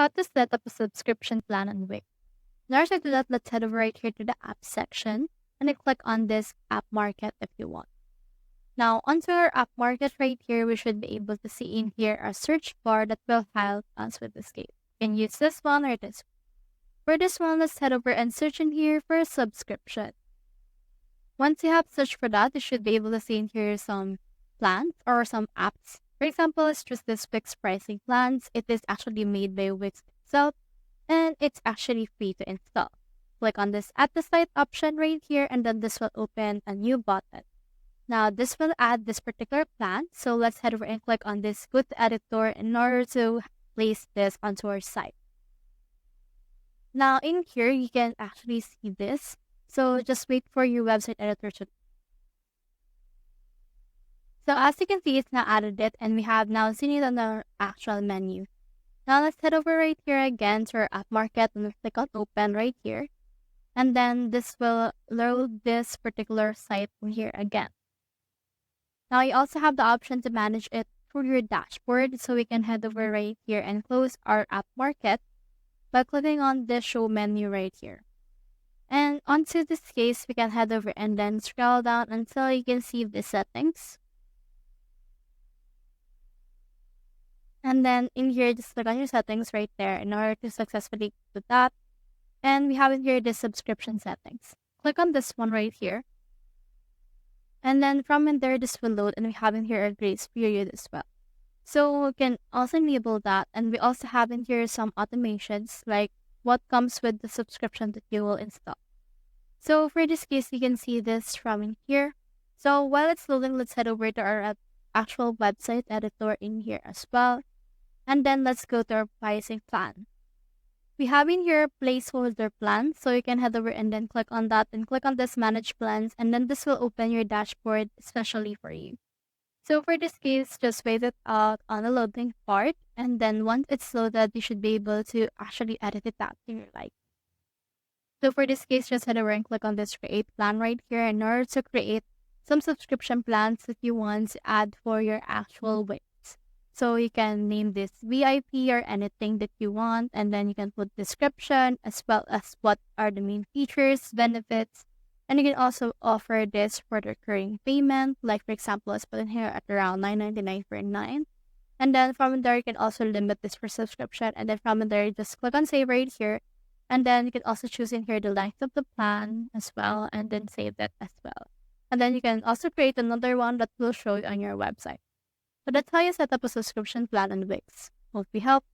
how to set up a subscription plan on Wix. In order to do that, let's head over right here to the app section and then click on this app market if you want. Now, onto our app market right here, we should be able to see in here a search bar that will help us with this case. You can use this one or this one. For this one, let's head over and search in here for a subscription. Once you have searched for that, you should be able to see in here some plans or some apps. For example, let's choose this Wix pricing plans. It is actually made by Wix itself, and it's actually free to install. Click on this Add to Site option right here, and then this will open a new button. Now, this will add this particular plan. So let's head over and click on this Go to Editor in order to place this onto our site. Now, in here, you can actually see this. So just wait for your website editor to. So as you can see, it's now added it, and we have now seen it on our actual menu. Now let's head over right here again to our app market and click on open right here. And then this will load this particular site here again. Now you also have the option to manage it through your dashboard. So we can head over right here and close our app market by clicking on this show menu right here. And onto this case, we can head over and then scroll down until you can see the settings. And then in here, just click on your settings right there in order to successfully do that. And we have in here the subscription settings. Click on this one right here. And then from in there, this will load, and we have in here a grace period as well. So we can also enable that. And we also have in here some automations like what comes with the subscription that you will install. So for this case, you can see this from in here. So while it's loading, let's head over to our actual website editor in here as well. And then let's go to our pricing plan. We have in here a placeholder plan. So you can head over and then click on that and click on this manage plans. And then this will open your dashboard especially for you. So for this case, just wait it out on the loading part. And then once it's loaded, you should be able to actually edit it out to your liking. So for this case, just head over and click on this create plan right here in order to create some subscription plans that you want to add for your actual Wix. So you can name this VIP or anything that you want, and then you can put description as well as what are the main features, benefits, and you can also offer this for the recurring payment. Like for example, let's put in here at around $9.99 for 9. And then from there, you can also limit this for subscription. And then from there, just click on save right here. And then you can also choose in here the length of the plan as well, and then save that as well. And then you can also create another one that will show you on your website. So that's how you set up a subscription plan on Wix. Hope we helped.